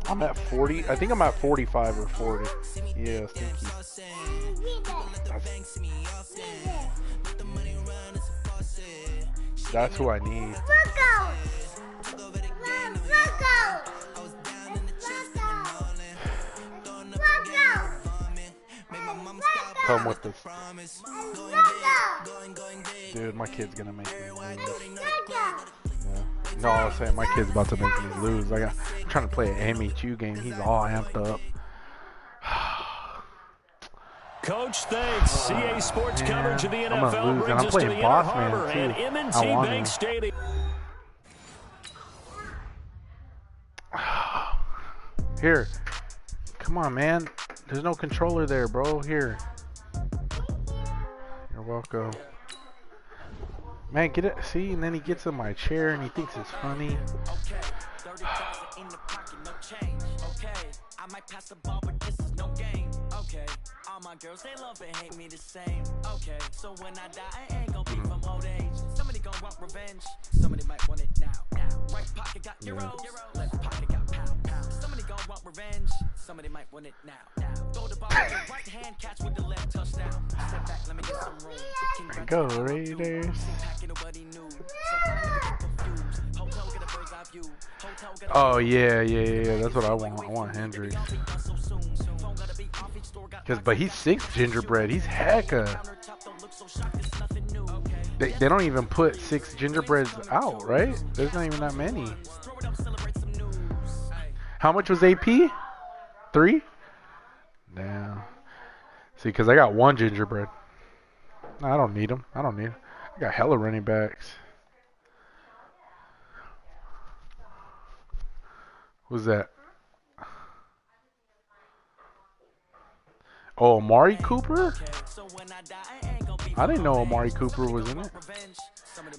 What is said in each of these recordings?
I'm at 40. I think I'm at 45 or 40. Yeah, stinky. That's who I need. Come with this. Dude, my kid's gonna make me lose. Yeah. No, I was saying my kid's about to make me lose. I'm trying to play an MHU game. He's all amped up. Coach, thanks. CA Sports coverage of the NFL brings I'm us to the playing Inner Boss Harbor Man at too. M&T Bank Stadium. Here. Come on, man. There's no controller there, bro. Here. You're welcome. Man, get it. See, and then he gets in my chair and he thinks it's funny. I might pass the ball, but this is no game. Okay, all my girls, they love and hate me the same. Okay, so when I die, I ain't gonna be from old age. Somebody gonna want revenge. Somebody might want it now. Right pocket got euros, left pocket got pound. Somebody gonna want revenge. Somebody might want it now. Throw the ball with the right hand, catch with the left touchdown. Step back, let me get some room. There you go, Raiders. Oh yeah. That's what I want. I want Hendrix. But he's 6 gingerbread. He's hecka. They don't even put 6 gingerbreads out, right? There's not even that many. How much was AP? 3? Damn. See, because I got 1 gingerbread. No, I don't need them. I got hella running backs. Who's that? Oh, Amari Cooper? I didn't know Amari Cooper was in it.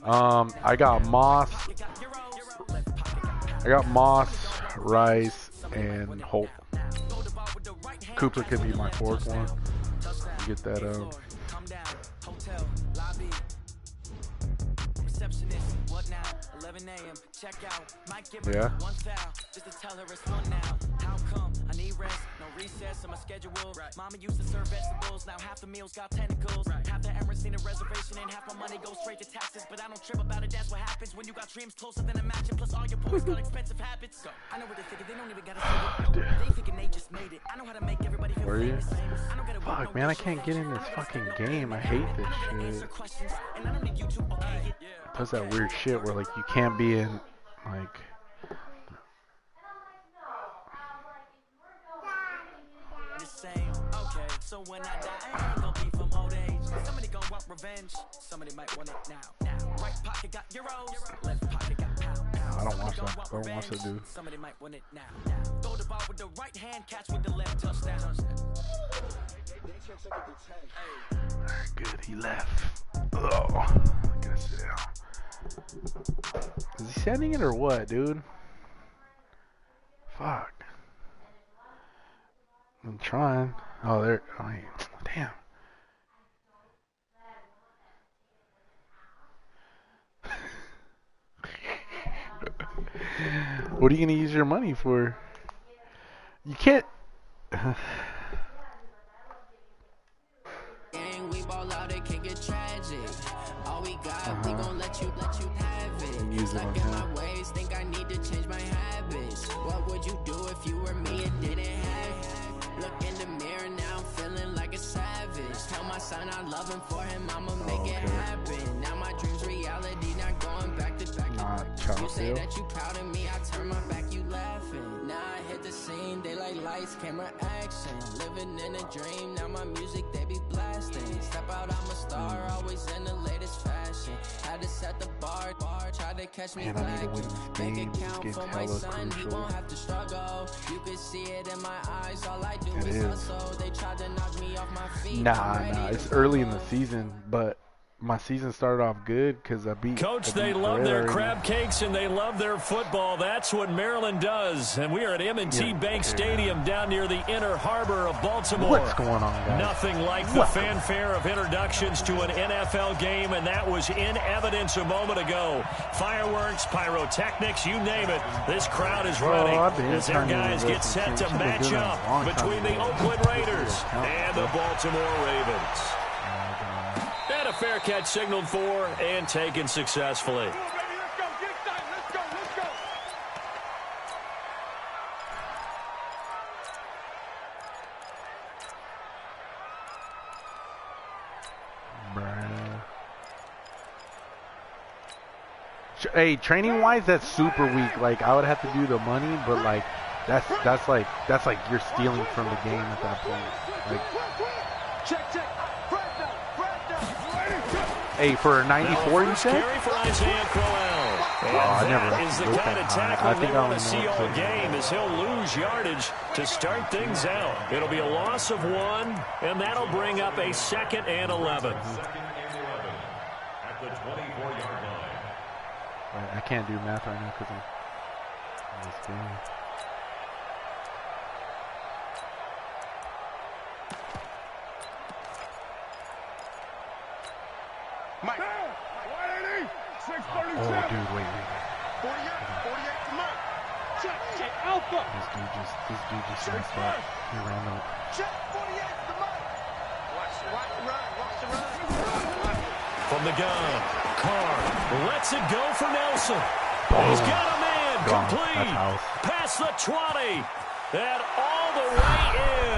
I got Moss. Rice, and Holt. Cooper could be my 4th one. Get that out. Yeah. Just to tell her it's fun now. How come? I need rest, no recess on my schedule. Mama used to serve vegetables, now half the meals got tentacles. Half the Emirates need a reservation and half my money goes straight to taxes. But I don't trip about it, that's what happens when you got dreams closer than a match. Plus all your boys got expensive habits. I know what they thinking, they don't even gotta say it. They thinking they just made it. I know how to make everybody feel famous. Fuck, man, I can't get in this fucking game. I hate this shit. It does that weird shit where like you can't be in like so when I die, I ain't gonna be from old age. Somebody gonna want revenge. Somebody might want it now. Right pocket got euros, left pocket got pound. I don't watch that. I don't watch that dude. Somebody might want it now. Throw the ball with the right hand, catch with the left touchdown. Alright, good. He left. Oh, I gotta sit down. Is he sending it or what, dude? Fuck. I'm trying. Oh, there. Oh, damn. What are you gonna use your money for? You can't. We ball out, it can get tragic. All we got, we gon' let you have it. Stuck in my ways, think I need to change my habits. What would you do if you were me and didn't have? Look in the mirror now, I'm feeling like a savage. Tell my son I love him, for him I'ma make it happen. Now my dreams reality, not going back to back. You say that you proud of me, I turn my back, you laughing. Now I hit the scene, they like lights, camera, action. Living in a dream, now my music they be blasting. Step out, I'm a star, always in the latest fashion. Had to set the bar, try to catch me lacking. Make it count for my son, he won't have to struggle. You can see it in my eyes, all I do is hustle. They tried to knock me off my feet. Nah, it's early in the season, but my season started off good because I beat. Coach, they love their crab cakes and they love their football. That's what Maryland does. And we are at M&T Bank Stadium down near the inner harbor of Baltimore. What's going on, guys? Nothing like the fanfare of introductions to an NFL game, and that was in evidence a moment ago. Fireworks, pyrotechnics, you name it. This crowd is ready as their guys get set to match up between the Oakland Raiders and the Baltimore Ravens. And a fair catch signaled for and taken successfully. Hey, training wise, that's super weak. Like, I would have to do the money, but like that's like you're stealing from the game at that point. Like, hey, for a 94, you said? I never is the kind of tackle they want to see all game, as he'll lose yardage to start things out. It'll be a loss of 1, and that'll bring up a 2nd and 11. At the 24-yard line. I can't do math right now because I'm in this game. Mike. 637. Oh, dude, wait. 48 to Mike. Check Alpha. This dude just messed up. He ran up. Check 48 to Mike. Watch the run. From the gun, Carr lets it go for Nelson. He's got a man complete. Past the 20. And all the way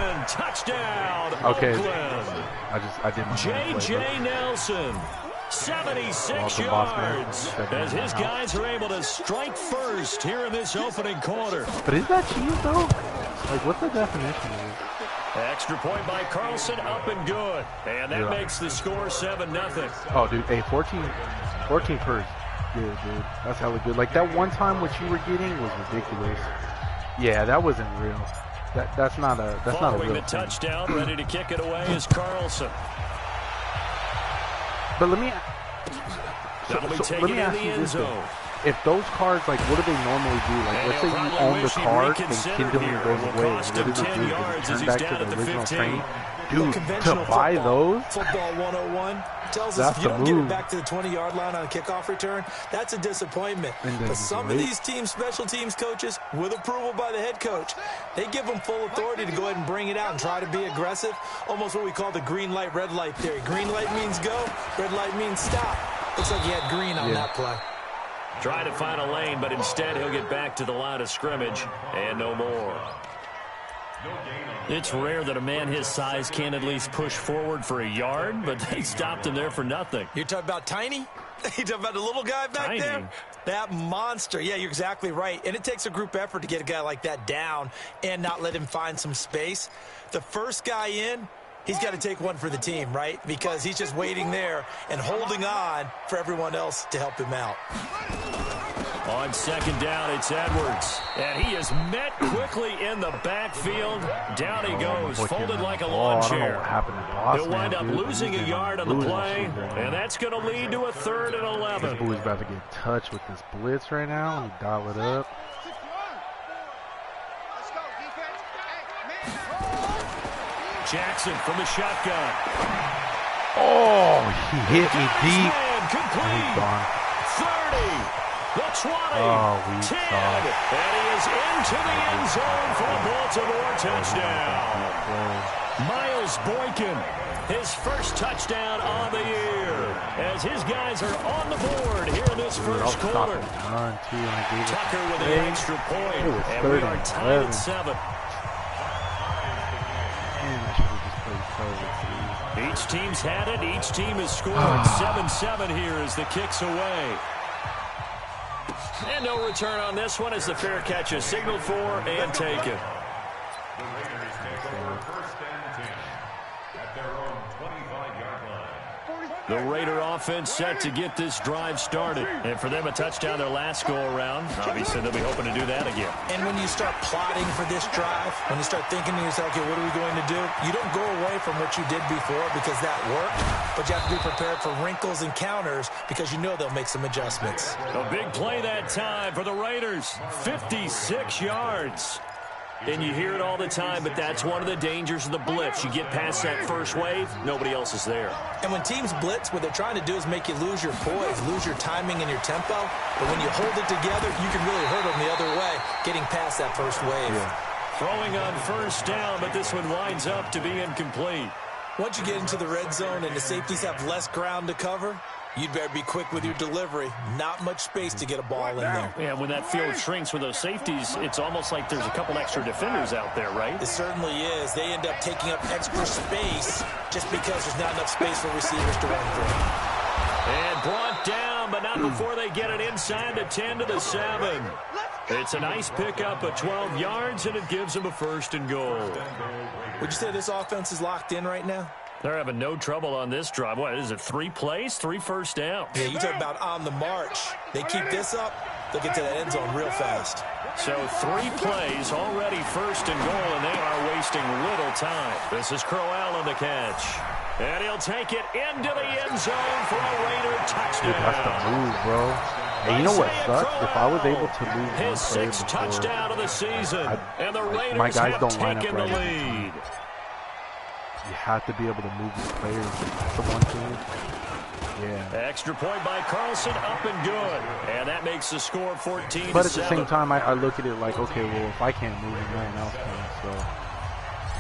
in. Touchdown. Okay. Oakland. I did my J.J. Nelson. 76 yards as his guys are able to strike first here in this opening quarter. But is that cheese, though? Like, what's the definition of it? Extra point by Carlson, up and good. And that makes the score 7-0. Oh, dude, hey, 14 first. Good, dude. That's hella good. Like, that one time what you were getting was ridiculous. Yeah, that wasn't real. That's not a real Following the touchdown, ready to kick it away is Carlson. But let me let ask you this, though. If those cards, like, what do they normally do? Like, let's say you own the card and kindling goes away. What does it do? Does it turn back to the original training? Dude, to buy those? Football 101 tells us if you don't get it back to the 20-yard line on a kickoff return, that's a disappointment. But some of these teams, special teams coaches, with approval by the head coach, they give them full authority to go ahead and bring it out and try to be aggressive, almost what we call the green light, red light theory. Green light means go, red light means stop. Looks like he had green on that play. Try to find a lane, but instead he'll get back to the line of scrimmage and no more. It's rare that a man his size can't at least push forward for a yard, but they stopped him there for nothing. You're talking about Tiny? You're talking about the little guy back there? That monster. Yeah, you're exactly right. And it takes a group effort to get a guy like that down and not let him find some space. The first guy in, he's got to take one for the team, right? Because he's just waiting there and holding on for everyone else to help him out. On second down, it's Edwards. And he is met quickly in the backfield. Down he goes, folded like a lawn chair. He'll wind up losing a yard on the play, and that's going to lead to a 3rd and 11. This boy's about to get touched with this blitz right now. Let me dial it up. Jackson from the shotgun. Oh, he hit me deep. Complete. 30. The 20, 10, and he is into the end zone for a Baltimore touchdown. Miles Boykin, his first touchdown on the year, as his guys are on the board here in this first quarter. Tucker with the extra point, and we are tied at 7. Each team's had it. Each team has scored 7-7 here as the kick's away. And no return on this one as the fair catch is signaled for and taken. The Raiders take over 1st and 10 at their own 25-yard line. The Raider offense set to get this drive started. And for them, a touchdown their last go-around. Obviously, they'll be hoping to do that again. And when you start plotting for this drive, when you start thinking to yourself, okay, what are we going to do? You don't go away from what you did before because that worked, but you have to be prepared for wrinkles and counters because you know they'll make some adjustments. A big play that time for the Raiders. 56 yards. And you hear it all the time, but that's one of the dangers of the blitz. You get past that first wave, nobody else is there. And when teams blitz, what they're trying to do is make you lose your poise, lose your timing and your tempo. But when you hold it together, you can really hurt them the other way, getting past that first wave. Yeah. Throwing on first down, but this one winds up to be incomplete. Once you get into the red zone and the safeties have less ground to cover, you'd better be quick with your delivery. Not much space to get a ball in there. Yeah, when that field shrinks with those safeties, it's almost like there's a couple extra defenders out there, right? It certainly is. They end up taking up extra space just because there's not enough space for receivers to run through. And brought down, but not before they get it inside the 10 to the 7. It's a nice pickup of 12 yards, and it gives them a 1st and goal. Would you say this offense is locked in right now? They're having no trouble on this drive. What is it, 3 plays, 3 first downs? Yeah, you talk about on the march. They keep this up, they'll get to that end zone real fast. So 3 plays, already 1st and goal, and they are wasting little time. This is Crowell on the catch. And he'll take it into the end zone for a Raider touchdown. Dude, that's the move, bro. Hey, you know what sucks? If I was able to move his 6th touchdown of the season, and the Raiders my guys have don't line up taken the right. lead. You have to be able to move these players. That's the one thing. Yeah. Extra point by Carlson, up and good. And that makes the score 14-7. But at the same time, I look at it like, okay, well, if I can't move it, no one else can. So,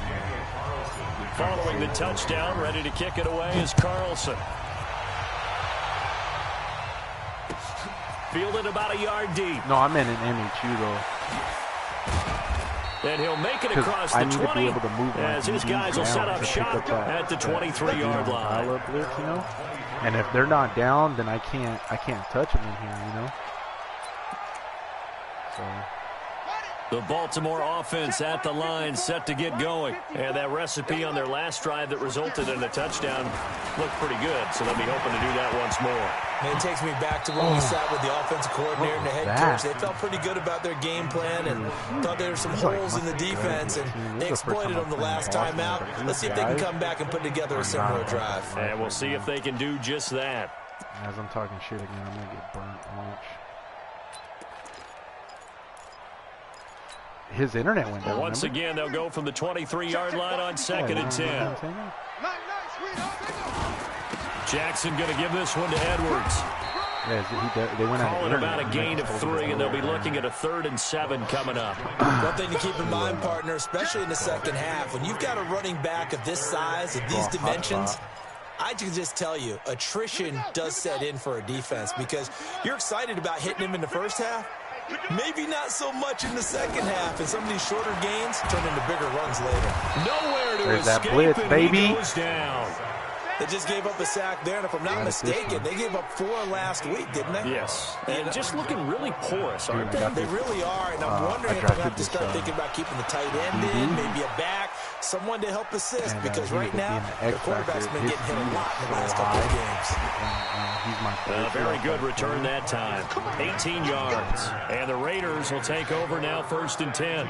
yeah. Following the touchdown, ready to kick it away is Carlson. Fielded about a yard deep. No, I meant an MHU, though. And he'll make it across the 20 to be able to move as his guys will set up shop at the 23-yard line. Blitz, you know? And if they're not down, then I can't touch them in here, you know? So the Baltimore offense at the line, set to get going. And that recipe on their last drive that resulted in a touchdown looked pretty good, so they'll be hoping to do that once more. And it takes me back to when we sat with the offensive coordinator and the head coach. They felt pretty good about their game plan and thought there were some holes in the defense, and they exploited them the last time out. Let's see if they can come back and put together a similar drive. And we'll see if they can do just that. As I'm talking shit again, I'm going to get burnt. Watch. His internet went down. Once again, they'll go from the 23-yard line on 2nd and 10. Jackson going to give this one to Edwards. Yeah, they went out. Calling about a gain of 3, and they'll be looking at a 3rd and 7 coming up. One thing to keep in mind, partner, especially in the second half, when you've got a running back of this size, of these dimensions, I can just tell you, attrition does set in for a defense because you're excited about hitting him in the first half. Maybe not so much in the second half, and some of these shorter gains turn into bigger runs later. Nowhere to There's escape, that blitz, and baby. he goes down. They just gave up a sack there, and if I'm not mistaken, they gave up 4 last week, didn't they? Yes. And just looking really porous, aren't they? They really are, and I'm wondering if I'm going to have to start thinking about keeping the tight end in, maybe a back, someone to help assist, because right now, the quarterback's been getting hit a lot in the last couple of games. Very good return that time. 18 yards. And the Raiders will take over now, 1st and 10.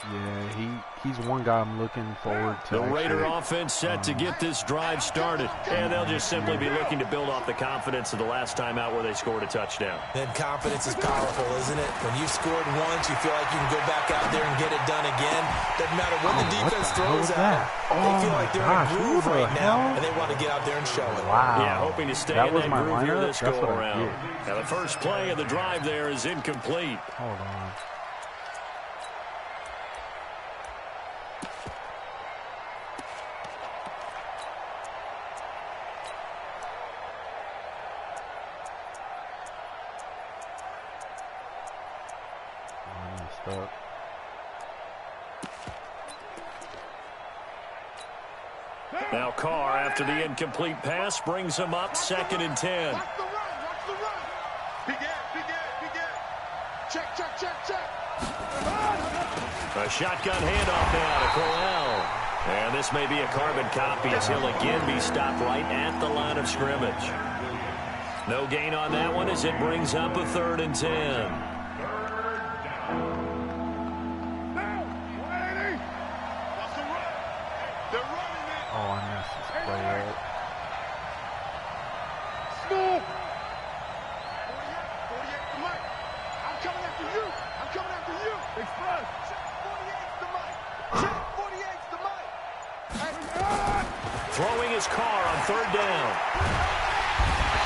Yeah, he's one guy I'm looking forward to. The Raider offense set to get this drive started. And they'll just simply be looking to build off the confidence of the last time out where they scored a touchdown. Then confidence is powerful, isn't it? When you've scored once, you feel like you can go back out there and get it done again. Doesn't matter what the defense throws at. They feel like they're in a groove right now, and they want to get out there and show it. Wow. Yeah, hoping to stay in that groove here this go-around. Now, the first play of the drive there is incomplete. Hold on. Now Carr, after the incomplete pass, brings him up 2nd and 10. Watch the run, watch the run. Begin. Check. A shotgun handoff now to Crowell. And this may be a carbon copy as he'll again be stopped right at the line of scrimmage. No gain on that one as it brings up a 3rd and 10. Oh, I missed this play right. Smooth. 48 to Mike. I'm coming after you. I'm coming after you. Express. Check 48 to Mike. Check 48 to Mike. Throwing his car on 3rd down.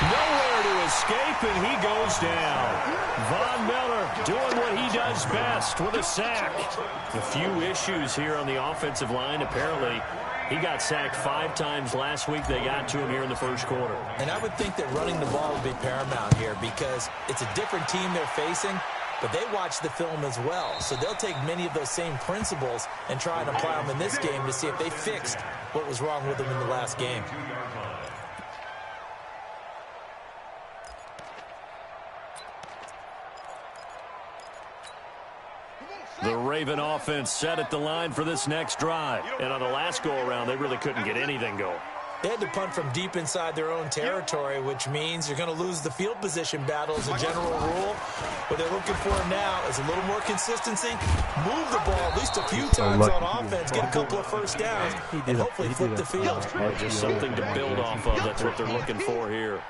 Nowhere to escape, and he goes down. Von Miller doing what he does best with a sack. A few issues here on the offensive line. Apparently, he got sacked 5 times last week. They got to him here in the 1st quarter. And I would think that running the ball would be paramount here because it's a different team they're facing, but they watch the film as well. So they'll take many of those same principles and try and apply them in this game to see if they fixed what was wrong with them in the last game. The Raven offense set at the line for this next drive. And on the last go-around, they really couldn't get anything going. They had to punt from deep inside their own territory, which means you're going to lose the field position battle as a general rule. What they're looking for now is a little more consistency, move the ball at least a few times on offense, get a couple of first downs, and hopefully flip the field. Just something to build off of. That's what they're looking for here.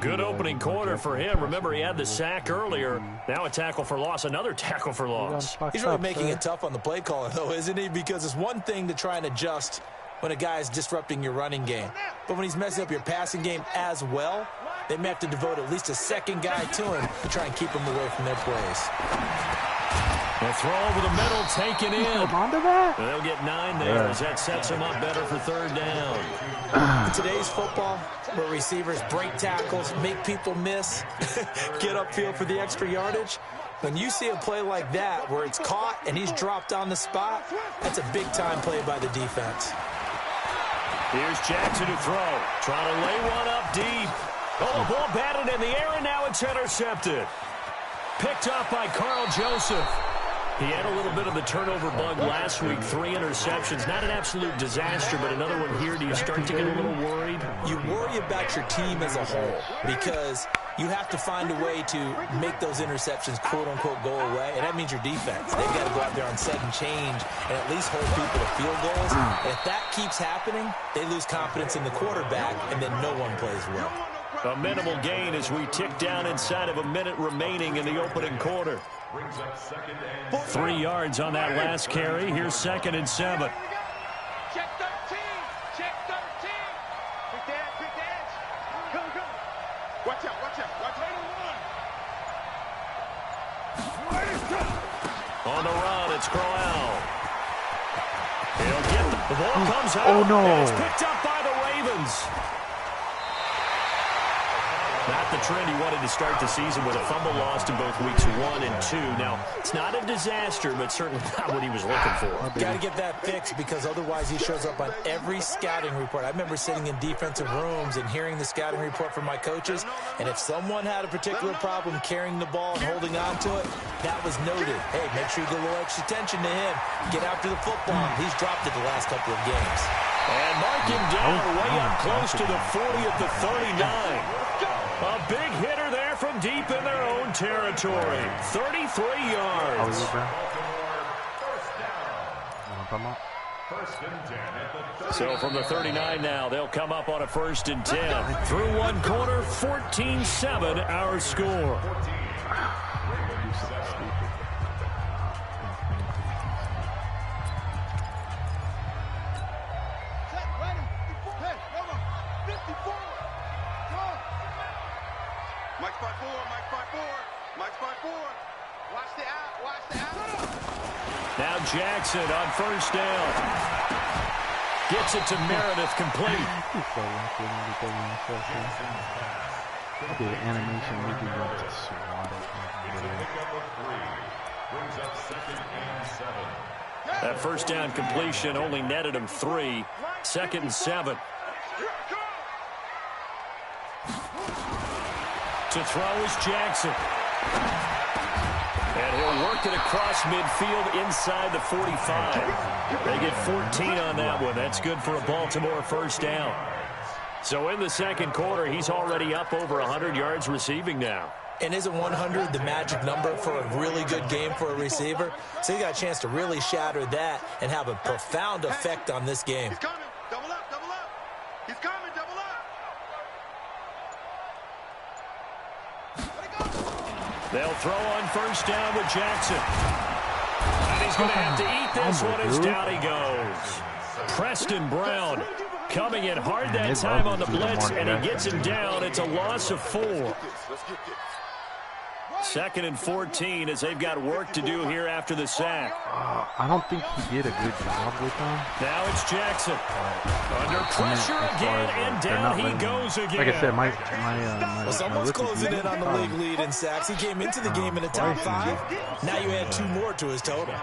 Good opening quarter for him. Remember, he had the sack earlier. Now a tackle for loss, another tackle for loss. He's really making it tough on the play caller, though, isn't he? Because it's one thing to try and adjust when a guy is disrupting your running game. But when he's messing up your passing game as well, they may have to devote at least a second guy to him to try and keep him away from their plays. The throw over the middle, taken in. Onto that? They'll get 9 there as that sets him up better for 3rd down. In today's football, where receivers break tackles, make people miss, get upfield for the extra yardage, when you see a play like that where it's caught and he's dropped on the spot, that's a big-time play by the defense. Here's Jackson to throw. Trying to lay one up deep. Oh, the ball batted in the air, and now it's intercepted. Picked up by Carl Joseph. He had a little bit of the turnover bug last week, 3 interceptions. Not an absolute disaster, but another one here. Do you start to get a little worried? You worry about your team as a whole because you have to find a way to make those interceptions, quote-unquote, go away, and that means your defense. They've got to go out there on sudden change and at least hold people to field goals. And if that keeps happening, they lose confidence in the quarterback, and then no one plays well. A minimal gain as we tick down inside of a minute remaining in the opening quarter. 3 yards on that last carry. Here's 2nd and 7. Check 13. Check 13. Big dance, big dance. Come, come. Watch out, watch out, watch out. On the run, it's Crowell. He'll get the ball comes out. Oh, no. And it's picked up by the Ravens. Not the trend he wanted to start the season with a fumble lost in both weeks 1 and 2. Now, it's not a disaster, but certainly not what he was looking for. Got to get that fixed because otherwise he shows up on every scouting report. I remember sitting in defensive rooms and hearing the scouting report from my coaches, and if someone had a particular problem carrying the ball and holding on to it, that was noted. Hey, make sure you get a little extra attention to him. Get after the football. He's dropped it the last couple of games. And mark him down way up close to the 40 at the 39. A big hitter there from deep in their own territory. 33 yards. So from the 39 now, they'll come up on a 1st and 10. Through 1 quarter, 14-7 our score. Mike's by 4, Mike's by 4, Mike's by 4. Watch the out, watch the out. Now Jackson on 1st down. Gets it to Meredith, complete. The animation making them to swat it. That 1st down completion only netted him 3. 2nd and 7. To throw is Jackson. And he'll work it across midfield inside the 45. They get 14 on that one. That's good for a Baltimore first down. So in the second quarter, he's already up over 100 yards receiving now. And isn't 100 the magic number for a really good game for a receiver? So he got a chance to really shatter that and have a profound effect on this game. He's coming. Double up, double up. He's coming, double up. They'll throw on first down with Jackson. And he's going to have to eat this one as down he goes. Preston Brown coming in hard that time on the blitz, and he gets him down. It's a loss of 4. Second and 14 as they've got work to do here after the sack. I don't think he did a good job with them. Now it's Jackson. Under pressure again, and down he goes again. Like I said, well, someone's closing in on the league lead in sacks. He came into the game in the top 5. Now you add 2 more to his total.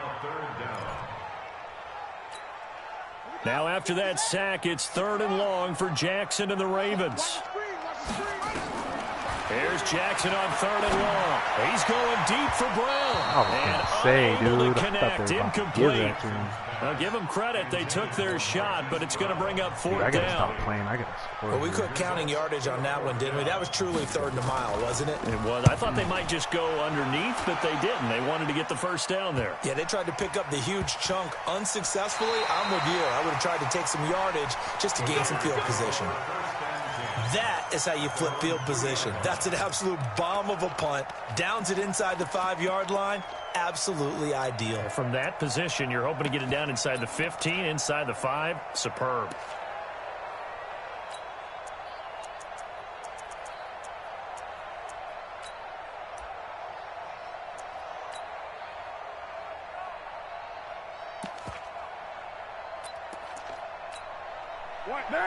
Now after that sack, it's 3rd and long for Jackson and the Ravens. Here's Jackson on 3rd and long. He's going deep for Brown. I was going to say, dude, connect, incomplete. Now give them credit. They took their shot, but it's going to bring up 4th down. I got to stop playing. I got to score. Well, we quit counting yardage on that one, didn't we? That was truly 3rd and a mile, wasn't it? It was. I thought they might just go underneath, but they didn't. They wanted to get the first down there. Yeah, they tried to pick up the huge chunk unsuccessfully. I'm with you. I would have tried to take some yardage just to gain some field position. That is how you flip field position. That's an absolute bomb of a punt. Downs it inside the 5-yard line. Absolutely ideal. From that position, you're hoping to get it down inside the 15, inside the 5. Superb.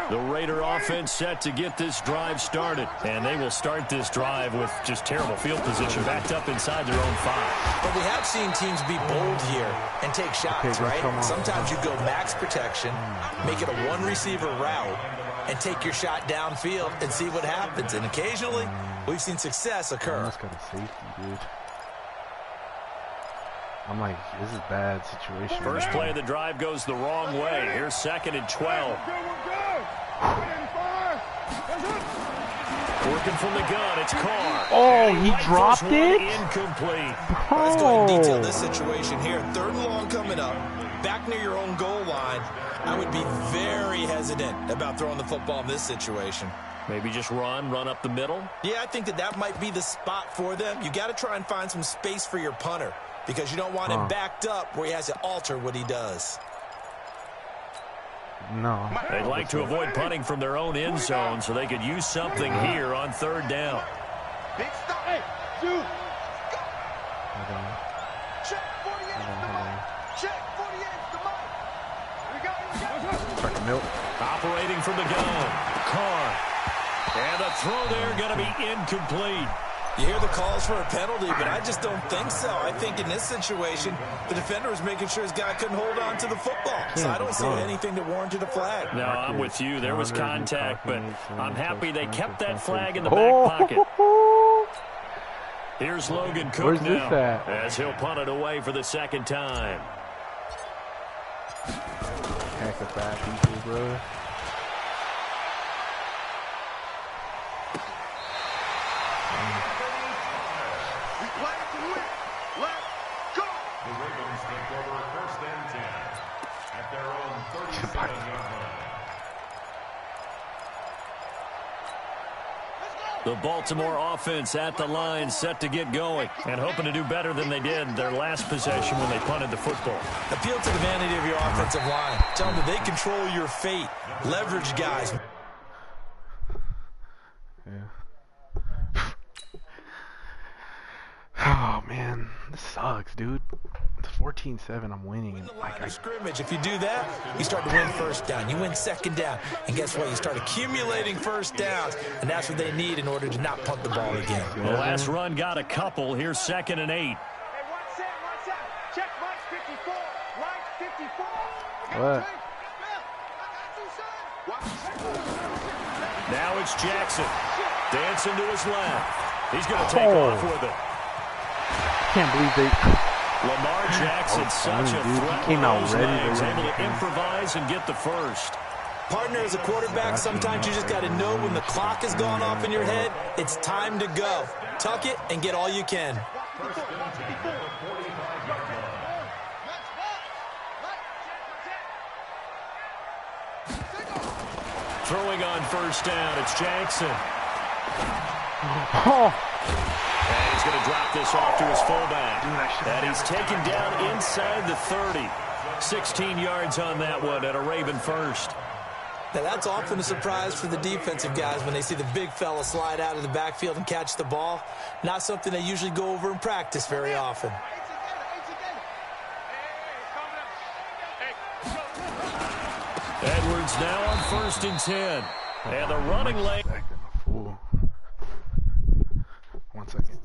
The Raider offense set to get this drive started, and they will start this drive with just terrible field position backed up inside their own 5. But we have seen teams be bold here and take shots, right? Sometimes you go max protection, make it a 1-receiver route, and take your shot downfield and see what happens. And occasionally, we've seen success occur. That's got a safety, dude. I'm like, this is a bad situation. First play of the drive goes the wrong way. Here's 2nd and 12. Working from the gun, it's Carr. Oh, he dropped it? Incomplete. Let's go ahead and detail this situation here. 3rd and long coming up. Back near your own goal line. I would be very hesitant about throwing the football in this situation. Maybe just run up the middle? Yeah, I think that might be the spot for them. You got to try and find some space for your punter because you don't want him backed up where he has to alter what he does. No. They'd like to avoid punting from their own end zone so they could use something here on 3rd down. Big stop. Hey, dude. Check 48. Check 48. Come on. We got. Operating from the gun. Carr. And the throw there going to be incomplete. You hear the calls for a penalty, but I just don't think so. I think in this situation, the defender was making sure his guy couldn't hold on to the football. So I don't see anything that warranted a flag. No, I'm with you. There was contact, but I'm happy they kept that flag in the back pocket. Here's Logan Cook now as he'll punt it away for the 2nd time. Heck of bad people, bro. The Baltimore offense at the line, set to get going, and hoping to do better than they did their last possession when they punted the football. Appeal to the vanity of your offensive line. Tell them that they control your fate. Leverage guys. Yeah. Oh, man. This sucks, dude. It's 14-7. I'm winning. In the line of scrimmage. If you do that, you start to win first down. You win 2nd down. And guess what? You start accumulating first downs. And that's what they need in order to not punt the ball again. The last run got a couple. Here's 2nd and 8. Hey, one set. Check Mike 54. Mike 54. What? Now it's Jackson. Dancing to his left. He's going to take off with it. can't believe they... Lamar Jackson, such a threat. He came out ready. He's able to improvise and get the first. Partner, as a quarterback, sometimes you just got to know when the clock has gone off in your head, it's time to go. Tuck it and get all you can. Throwing on first down, it's Jackson. Oh. And he's going to drop this off to his fullback. And he's taken down inside the 30. 16 yards on that one at a Raven first. Now, that's often a surprise for the defensive guys when they see the big fella slide out of the backfield and catch the ball. Not something they usually go over in practice very often. Edwards now on 1st and 10. And the running lane. 1 second.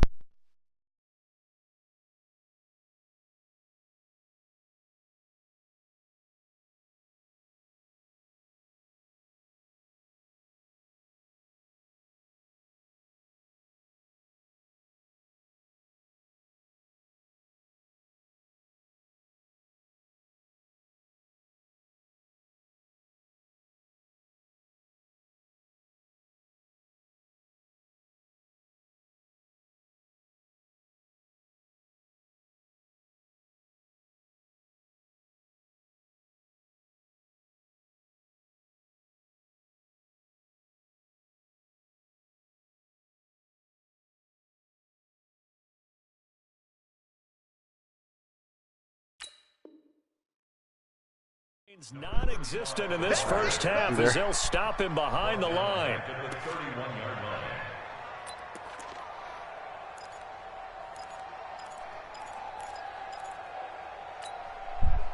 Non-existent in this first half as they'll stop him behind the line.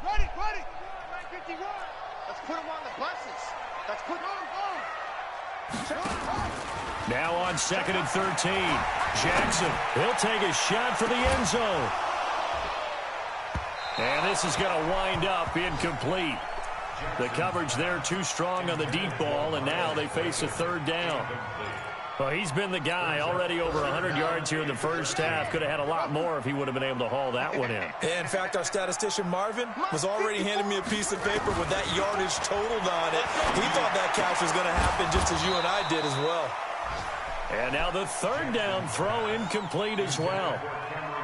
Ready. 951. Let's put him on the buses. Let's put him on. Now on 2nd and 13. Jackson, he'll take a shot for the end zone. And this is going to wind up incomplete. The coverage there too strong on the deep ball, and now they face a 3rd down. Well, he's been the guy already over 100 yards here in the first half. Could have had a lot more if he would have been able to haul that one in. In fact, our statistician Marvin was already handing me a piece of paper with that yardage totaled on it. He thought that catch was going to happen just as you and I did as well. And now the 3rd down throw incomplete as well.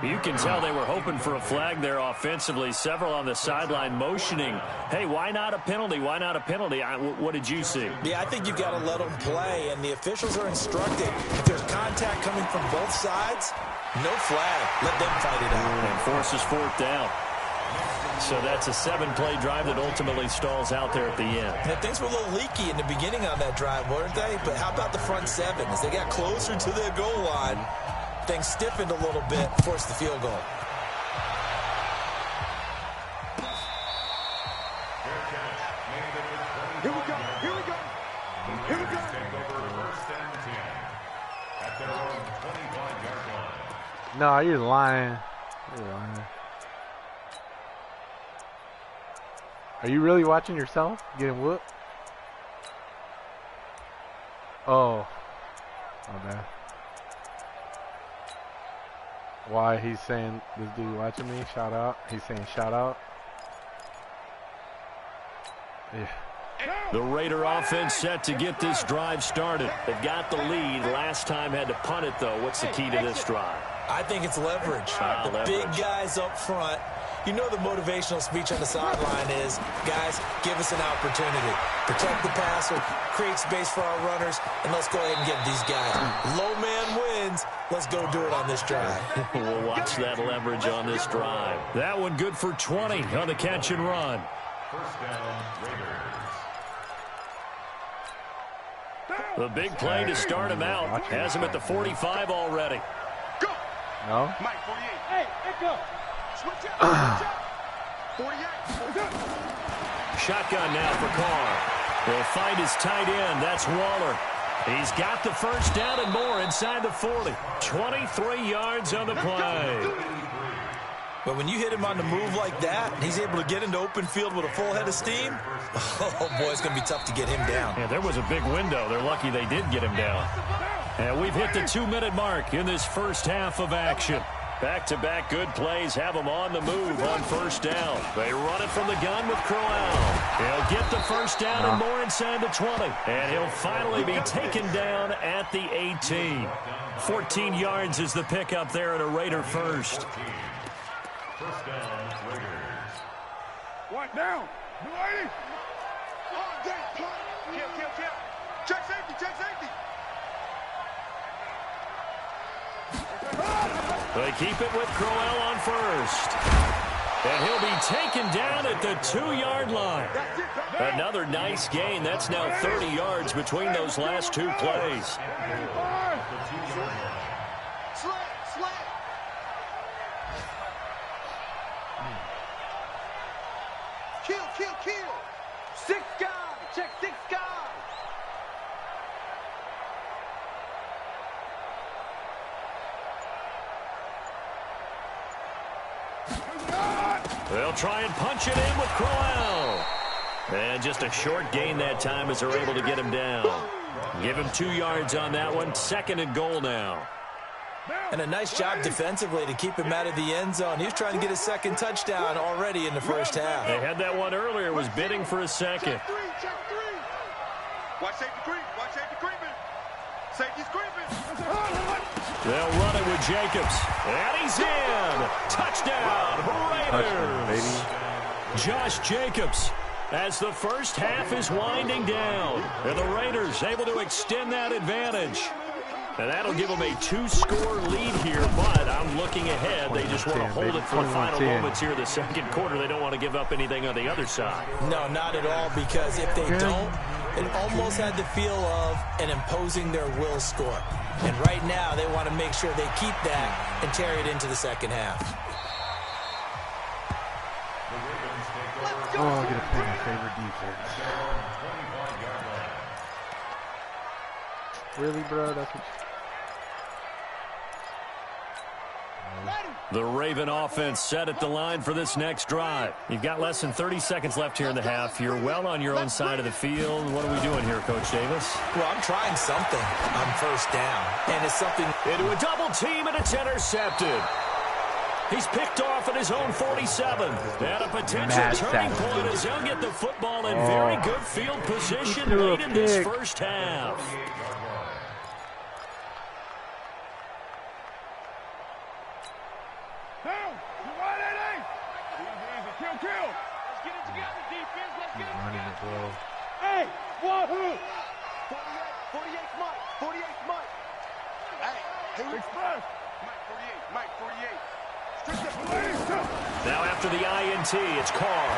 You can tell they were hoping for a flag there offensively. Several on the sideline motioning, hey, why not a penalty? Why not a penalty? What did you see? Yeah, I think you've got to let them play, and the officials are instructed. If there's contact coming from both sides, no flag. Let them fight it out. And forces 4th down. So that's a 7-play drive that ultimately stalls out there at the end. And things were a little leaky in the beginning on that drive, weren't they? But how about the front 7? As they got closer to their goal line, things stiffened a little bit, forced the field goal. Here we go. No, you're lying. Are you really watching yourself getting whooped? Oh. My bad. Why he's saying, this dude watching me, shout out. He's saying shout out. Yeah. The Raider offense set to get this drive started. They've got the lead. Last time had to punt it, though. What's the key to this drive? I think it's leverage. The big guys up front. You know the motivational speech on the sideline is, guys, give us an opportunity. Protect the passer, create space for our runners, and let's go ahead and get these guys. Low man wins. Let's go do it on this drive. We'll watch that leverage on this drive. That one good for 20 on the catch and run. First down, Raiders. The big play to start him out. Has him at the 45 already. Go. No? Mike, 48. Hey, go. Switch out. 48. Shotgun now for Carr. He'll find his tight end. That's Waller. He's got the first down and more inside the 40. 23 yards on the play. But when you hit him on the move like that, he's able to get into open field with a full head of steam. Oh, boy, it's going to be tough to get him down. Yeah, there was a big window. They're lucky they did get him down. And we've hit the 2-minute mark in this first half of action. Back-to-back good plays have them on the move on first down. They run it from the gun with Crowell. He'll get the first down and more inside the 20. And he'll finally be taken down at the 18. 14 yards is the pickup there at a Raider first. First down, Raiders. One down. New 80. Kill. Check safety. They keep it with Crowell on first. And he'll be taken down at the 2-yard line. Another nice gain. That's now 30 yards between those last two plays. Slant. Kill. 6 guys. Check 6 guys. They'll try and punch it in with Crowell. And just a short gain that time as they're able to get him down. Give him 2 yards on that one. 2nd and goal now. And a nice job defensively to keep him out of the end zone. He was trying to get his 2nd touchdown already in the first half. They had that one earlier, was bidding for a 2nd. Check 3. Watch safety creeping. Safety's creeping. They'll run it with Jacobs. And he's in. Touchdown, Raiders. Josh Jacobs as the first half is winding down. And the Raiders able to extend that advantage. And that'll give them a 2-score lead here, but I'm looking ahead. They just want to hold it for the final moments here of the second quarter. They don't want to give up anything on the other side. No, not at all, because if they don't, it almost had the feel of an imposing their will score. And right now, they want to make sure they keep that and carry it into the second half. Oh, I get to play my favorite defense. Really, bro? That's what The Raven offense set at the line for this next drive. You've got less than 30 seconds left here in the half. You're well on your own side of the field. What are we doing here, Coach Davis? Well, I'm trying something on first down. And it's something... Into a double team, and it's intercepted. He's picked off at his own 47. And a potential turning point as he'll get the football in very good field position late in this first half. Kill. Let's get it together, defense. Let's get it together. bro. Hey, wahoo! 48 Mike. 48 Mike. Hey, express. Mike 48. Now after the INT, it's Carr.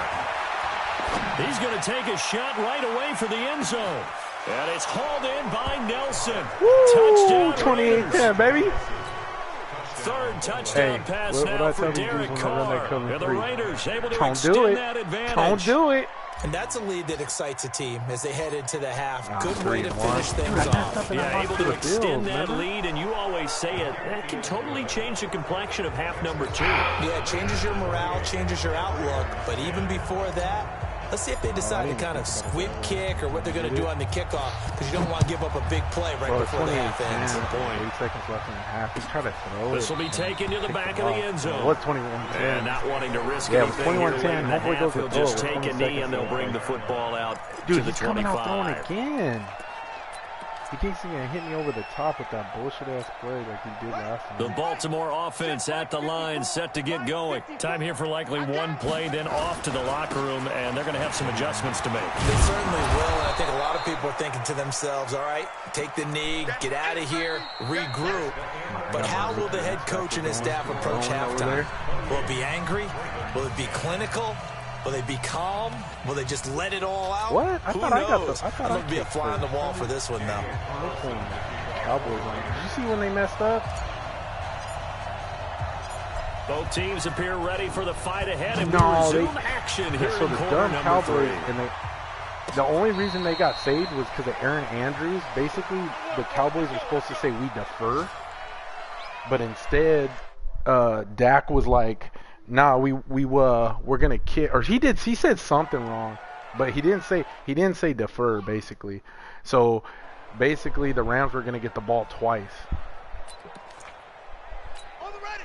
He's going to take a shot right away for the end zone. And it's hauled in by Nelson. Woo! Touchdown, 28-10, baby. Third touchdown pass now for Derek Carr. And the Raiders able to extend that advantage. Don't do it. And that's a lead that excites a team as they head into the half. Good way to finish things off. Yeah, able to extend that lead, and you always say it, that can totally change the complexion of half number 2. Yeah, it changes your morale, changes your outlook. But even before that, let's see if they decide to kind of squib kick or what they're going to do on the kickoff, because you don't want to give up a big play right before the half ends. 8 seconds left in the half. He's trying to throw it. This will be taken to the back of the end zone. What's 21-10? And not wanting to risk anything here late in the half, he'll just take a knee and they'll bring the football out to the 25. Dude, he's coming out throwing again. He thinks he's going to hit me over the top with that bullshit-ass play like he did last time. The Baltimore offense at the line, set to get going. Time here for likely one play, then off to the locker room, and they're going to have some adjustments to make. They certainly will, and I think a lot of people are thinking to themselves, all right, take the knee, get out of here, regroup. But how will the head coach and his staff approach halftime? Will it be angry? Will it be clinical? Will they be calm? Will they just let it all out? What? I thought I got the. I thought I'd be a fly on the wall for this one, though. Cowboys on. Did you see when they messed up? Both teams appear ready for the fight ahead, and resume action here so in the quarter dumb number Cowboys, 3. and the only reason they got saved was because of Aaron Andrews. Basically, the Cowboys are supposed to say we defer, but instead, Dak was like, "Nah, we're gonna kick," or he said something wrong, but he didn't say defer basically. So basically, the Rams were gonna get the ball twice.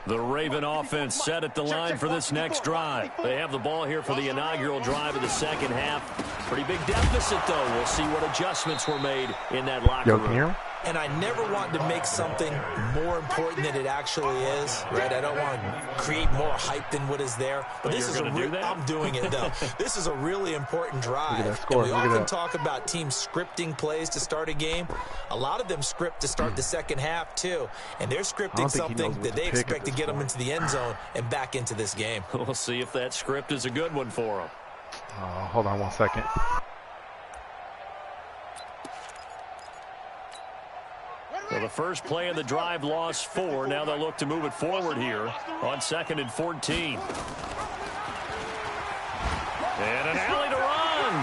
The Raven offense set at the line for this next drive. They have the ball here for the inaugural drive of the second half. Pretty big deficit, though. We'll see what adjustments were made in that locker room. And I never want to make something more important than it actually is, right? I don't want to create more hype than what is there. But this is I'm doing it, though. This is a really important drive. And we often talk about teams scripting plays to start a game. A lot of them script to start the second half, too. And they're scripting something that they expect to get them into the end zone and back into this game. We'll see if that script is a good one for them. Hold on 1 second. Well, the first play of the drive lost 4. Now they'll look to move it forward here on 2nd and 14. And an alley to run.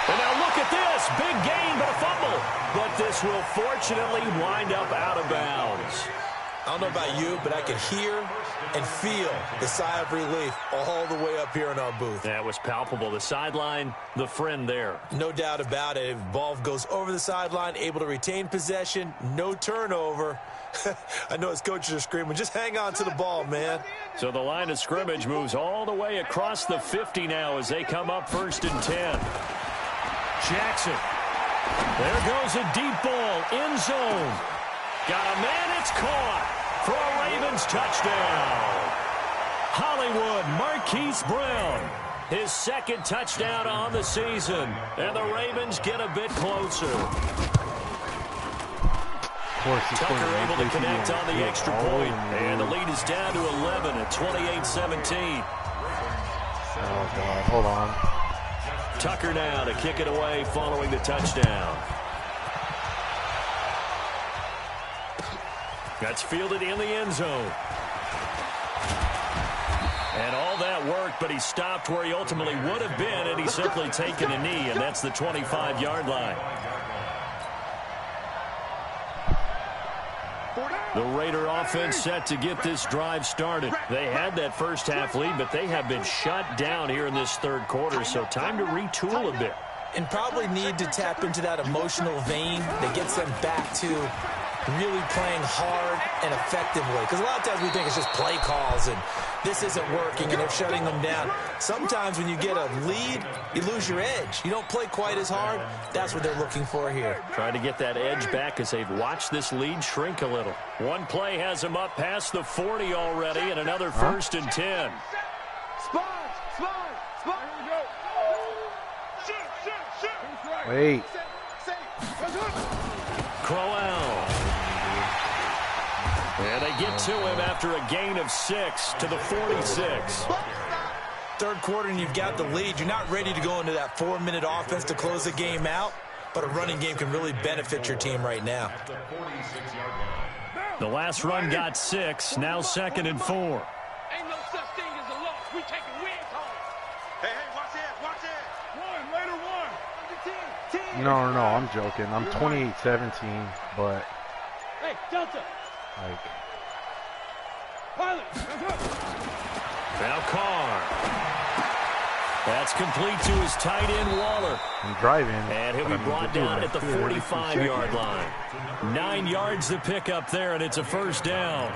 And now look at this. Big gain, but a fumble. But this will fortunately wind up out of bounds. I don't know about you, but I can hear and feel the sigh of relief all the way up here in our booth. That was palpable. The sideline, the friend there. No doubt about it. Ball goes over the sideline, able to retain possession, no turnover. I know his coaches are screaming, just hang on to the ball, man. So the line of scrimmage moves all the way across the 50 now as they come up 1st and 10. Jackson. There goes a deep ball, end zone. Got a man, it's caught for a Ravens touchdown. Hollywood Marquise Brown, his 2nd touchdown on the season, and the Ravens get a bit closer. Tucker able to connect on the extra point, and the lead is down to 11 at 28-17. Oh, God, hold on. Tucker now to kick it away following the touchdown. That's fielded in the end zone. And all that worked, but he stopped where he ultimately would have been, and he's simply taken a knee, and that's the 25-yard line. The Raider offense set to get this drive started. They had that first half lead, but they have been shut down here in this 3rd quarter, so time to retool a bit. And probably need to tap into that emotional vein that gets them back to really playing hard and effectively. Because a lot of times we think it's just play calls and this isn't working and they're shutting them down. Sometimes when you get a lead, you lose your edge. You don't play quite as hard. That's what they're looking for here. Trying to get that edge back as they've watched this lead shrink a little. One play has them up past the 40 already, and another 1st and 10. Wait. Crowell. And they get to him after a gain of 6 to the 46. 3rd quarter and you've got the lead. You're not ready to go into that 4-minute offense to close the game out, but a running game can really benefit your team right now. The last run got 6, now 2nd and 4. Ain't no such thing as a loss. We taking wins home. Hey, watch it. Raider one. No, I'm joking. I'm 28-17, but Hey, Delta. like. Pilot. Now Carr. That's complete to his tight end, Waller. I'm driving. And he'll be brought down at the 45-yard line. 9 yards to pick up there, and it's a 1st down.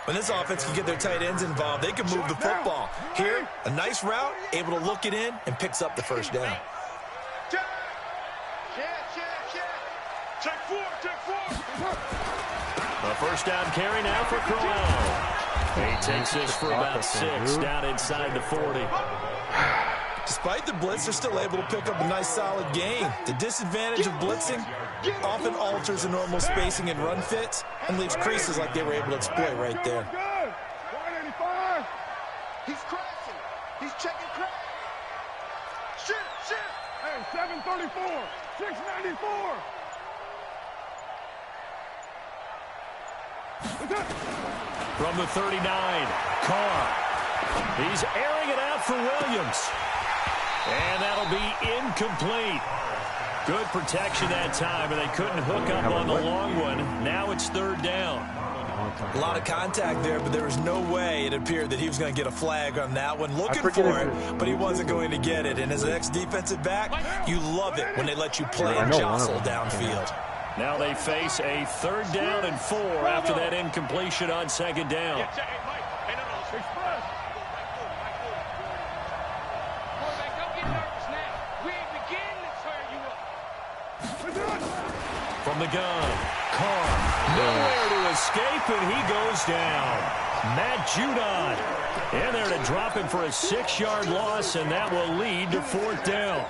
When this offense can get their tight ends involved, they can move the football. Here, a nice route, able to look it in, and picks up the 1st down. Check four. A 1st down carry now for Crowell. He takes this for about 6 down inside the 40. Despite the blitz, they're still able to pick up a nice solid gain. The disadvantage of blitzing often alters the normal spacing and run fits and leaves creases like they were able to exploit right there. 185. He's crashing. He's checking crash. Shit. Hey, 734. 694. From the 39, Carr. He's airing it out for Williams. And that'll be incomplete. Good protection that time, and they couldn't hook up on the long one. Now it's 3rd down. A lot of contact there, but there was no way it appeared that he was going to get a flag on that one. Looking for it, but he wasn't going to get it. And as an ex-defensive back, you love it when they let you play and jostle downfield. Now they face a 3rd down and 4 after that incompletion on 2nd down. From the gun, Carr, nowhere to escape, and he goes down. Matt Judon in there to drop him for a 6-yard loss, and that will lead to 4th down.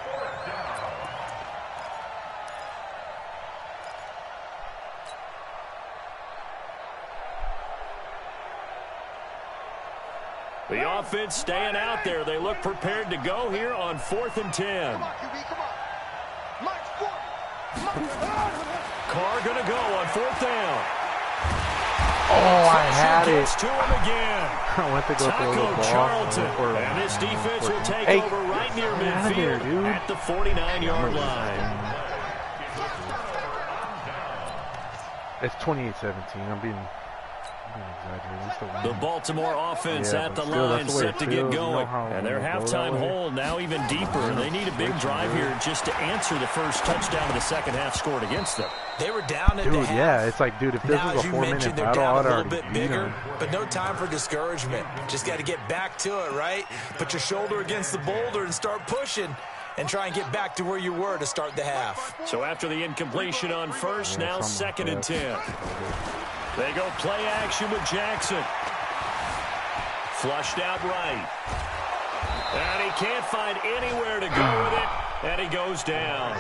The offense staying out there. They look prepared to go here on 4th and 10. Carr going to go on 4th down. Oh, I had it. To him again. I went to go throw the ball. Charlton. And this defense will take over right near midfield at the 49-yard line. It's 28-17. I'm being exaggerating. The Baltimore offense at the line, set to get going. And their halftime hole now even deeper. They need a big drive here just to answer the first touchdown of the second half scored against them. They were down at the half. Yeah, it's like, dude, if this was a 4-minute battle, I'd already beat them. But no time for discouragement. Just got to get back to it, right? Put your shoulder against the boulder and start pushing. And try and get back to where you were to start the half. So after the incompletion on first, now 2nd and 10. They go play action with Jackson. Flushed out right. And he can't find anywhere to go with it. And he goes down.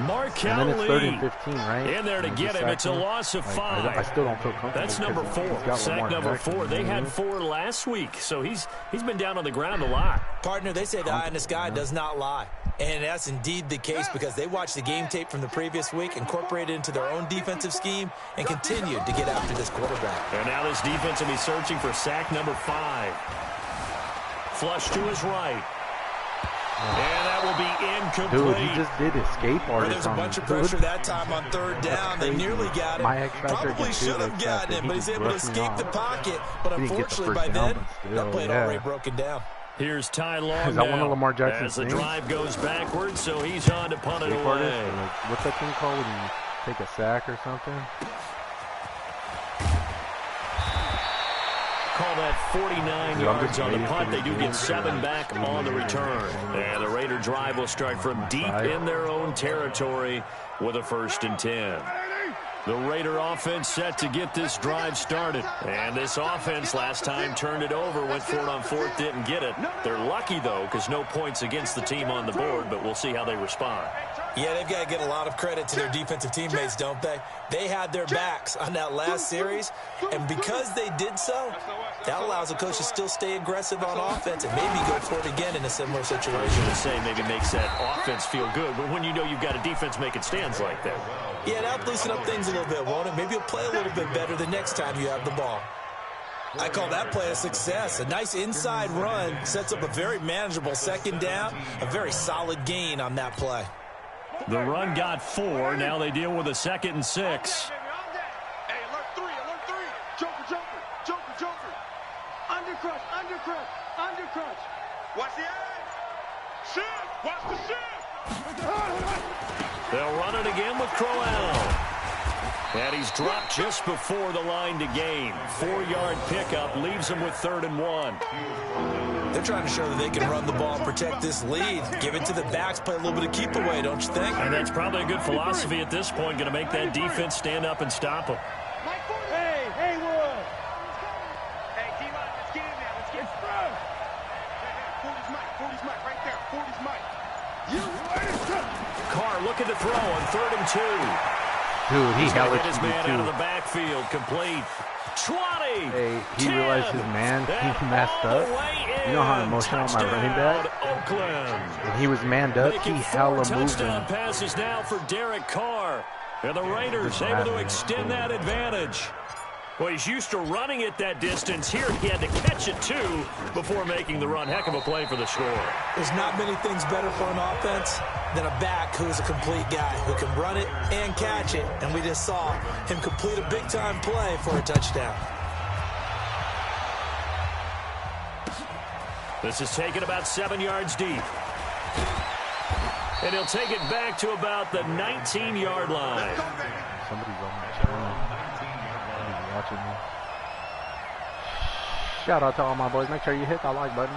Markel Lee 3rd and 15, right? in there to get him. It's a loss of 5. I still don't feel comfortable. That's number 4. Sack number 4. They had 4 last week, so he's been down on the ground a lot. Partner, they say the eye in the sky does not lie. And that's indeed the case because they watched the game tape from the previous week, incorporated it into their own defensive scheme, and continued to get after this quarterback. And now this defense will be searching for sack number 5. Flush to his right. And that will be incomplete. Dude, he just did escape artist. Well, there's a bunch of pressure that time on 3rd down. They nearly got him. Probably should have gotten him, but he's able to escape the pocket. But unfortunately, by then, that play had already broken down. Here's Ty Long Is that one of Lamar Jackson's as the drive goes backwards, so he's on to punt it away. What's that thing called when you take a sack or something? Call that 49 yards on the punt. They do get 7 back on the return. And the Raider drive will start from deep in their own territory with a 1st and 10. The Raider offense set to get this drive started. And this offense last time turned it over, went for it on 4th, didn't get it. They're lucky, though, because no points against the team on the board, but we'll see how they respond. Yeah, they've got to get a lot of credit to their defensive teammates, don't they? They had their backs on that last series, and because they did so, that allows the coach to still stay aggressive on offense and maybe go for it again in a similar situation. To say maybe makes that offense feel good, but when you know you've got a defense making stands like that. Yeah, that'll loosen up things a little bit, won't it? Maybe you'll play a little bit better the next time you have the ball. I call that play a success. A nice inside run sets up a very manageable 2nd down, a very solid gain on that play. The run got 4. Now they deal with a 2nd and 6. Hey, alert 3, alert 3. Joker. Undercrush. Watch the edge. Shift, watch the shift. They'll run it again with Crowell. And he's dropped just before the line to gain. 4-yard pickup leaves him with 3rd and 1. They're trying to show that they can run the ball and protect this lead. Give it to the backs, play a little bit of keep away, don't you think? And that's probably a good philosophy at this point, going to make that defense stand up and stop them. Hey, Haywood. Hey, D-line, let's get in there. Let's get through. Hey, 40's Mike right there. 40's Mike. Carr looking to throw on 3rd and 2. Dude, he held it his man out of the backfield, complete. 20. Hey, he realized his man, he messed up. You know how emotional my running back? When he was manned up, he hella moved him. Passes now for Derek Carr. And the Raiders able to extend that advantage. Well, he's used to running it that distance. Here he had to catch it, too, before making the run. Heck of a play for the score. There's not many things better for an offense than a back who is a complete guy who can run it and catch it. And we just saw him complete a big-time play for a touchdown. This is taken about 7 yards deep. And he'll take it back to about the 19-yard line. Somebody's on my channel. Somebody's watching me. Shout out to all my boys. Make sure you hit that like button.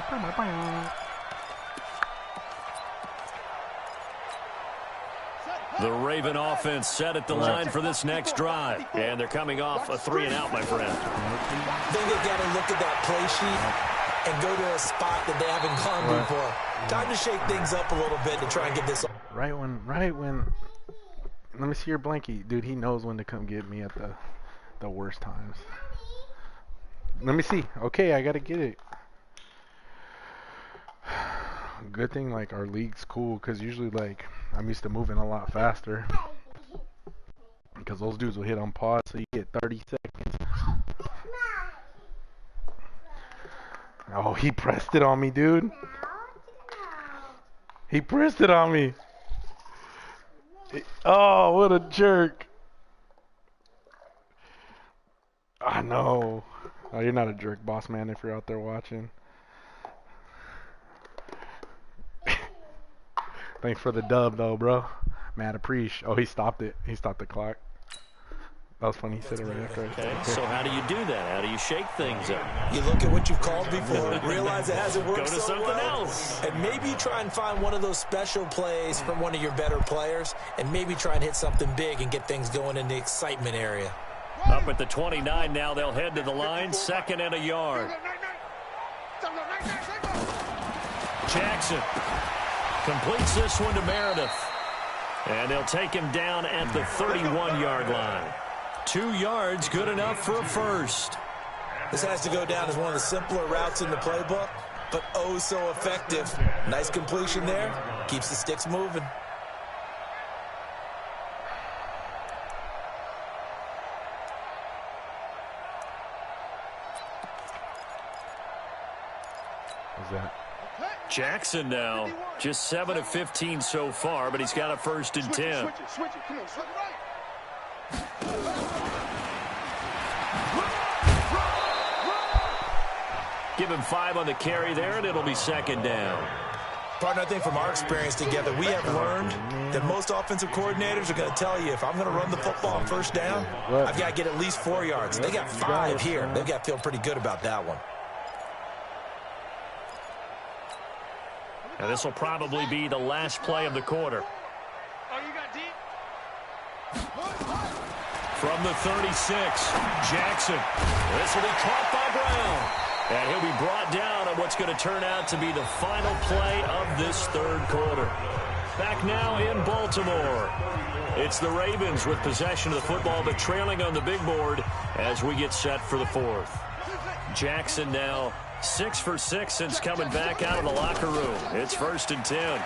The Raven offense set at the line for this next drive. And they're coming off a 3-and-out, my friend. I think they've got to look at that play sheet and go to a spot that they haven't gone before. Time to shake things up a little bit to try and get this. Right when. Let me see your blankie. Dude, he knows when to come get me at the worst times. Let me see. Okay, I got to get it. Good thing, like, our league's cool, because usually, like, I'm used to moving a lot faster. Because those dudes will hit on pause, so you get 30 seconds. Oh, he pressed it on me, dude. He pressed it on me. Oh, what a jerk. I know. Oh, you're not a jerk, boss man, if you're out there watching. Thanks for the dub, though, bro. Mad appreciate. Oh, he stopped it. He stopped the clock. That was funny. He said it right after. Okay, so how do you do that? How do you shake things up? You look at what you've called before, realize it hasn't worked Go to so something well, else. and maybe try and find one of those special plays from one of your better players, and maybe try and hit something big and get things going in the excitement area. Up at the 29 now, they'll head to the line, 2nd and a yard. Jackson completes this one to Meredith. And they'll take him down at the 31-yard line. 2 yards, good enough for a first. This has to go down as one of the simpler routes in the playbook, but oh so effective. Nice completion there. Keeps the sticks moving. What's that? Jackson now, just 7 of 15 so far, but he's got a 1st and 10. Switch it. Come on, switch right. Give him 5 on the carry there, and it'll be 2nd down. Partner, I think from our experience together, we have learned that most offensive coordinators are going to tell you, if I'm going to run the football on 1st down, I've got to get at least 4 yards. They got 5 here. They've got to feel pretty good about that one. And this will probably be the last play of the quarter. Oh, you got deep? From the 36, Jackson. This will be caught by Brown. And he'll be brought down on what's going to turn out to be the final play of this 3rd quarter. Back now in Baltimore. It's the Ravens with possession of the football, but trailing on the big board as we get set for the 4th. Jackson now 6 for 6 since coming back out of the locker room. It's 1st and 10.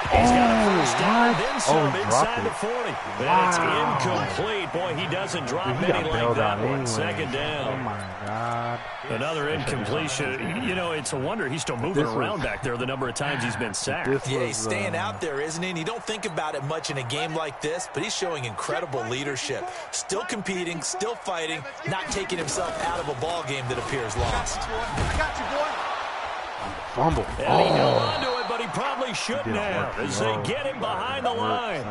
He's got a first down, then some inside the 40. That's incomplete. Boy, he doesn't drop many like that one. Anyway. 2nd down. Oh, my God. Another incompletion. You know, it's a wonder he's still moving around back there the number of times he's been sacked. Yeah, he's staying out there, isn't he? And you don't think about it much in a game like this, but he's showing incredible leadership. Still competing, still fighting, not taking himself out of a ball game that appears lost. I got you, boy. Fumble. And he held on to it, but he probably shouldn't have as they get him behind the line.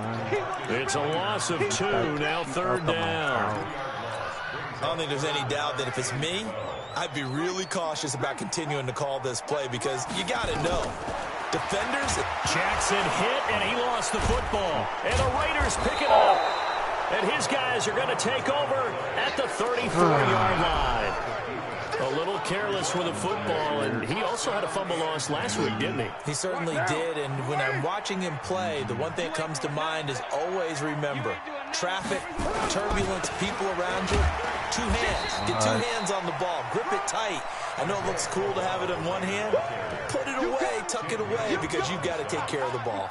It's a loss of 2, now 3rd down. I don't think there's any doubt that if it's me, I'd be really cautious about continuing to call this play because you got to know. Defenders. Jackson hit, and he lost the football. And the Raiders pick it up. And his guys are going to take over at the 34-yard line. A little careless with a football, and he also had a fumble loss last week, didn't he? He certainly did, and when I'm watching him play, the one thing that comes to mind is always remember, traffic, turbulence, people around you, 2 hands. Get 2 hands on the ball. Grip it tight. I know it looks cool to have it in one hand, but put it away, tuck it away, because you've got to take care of the ball.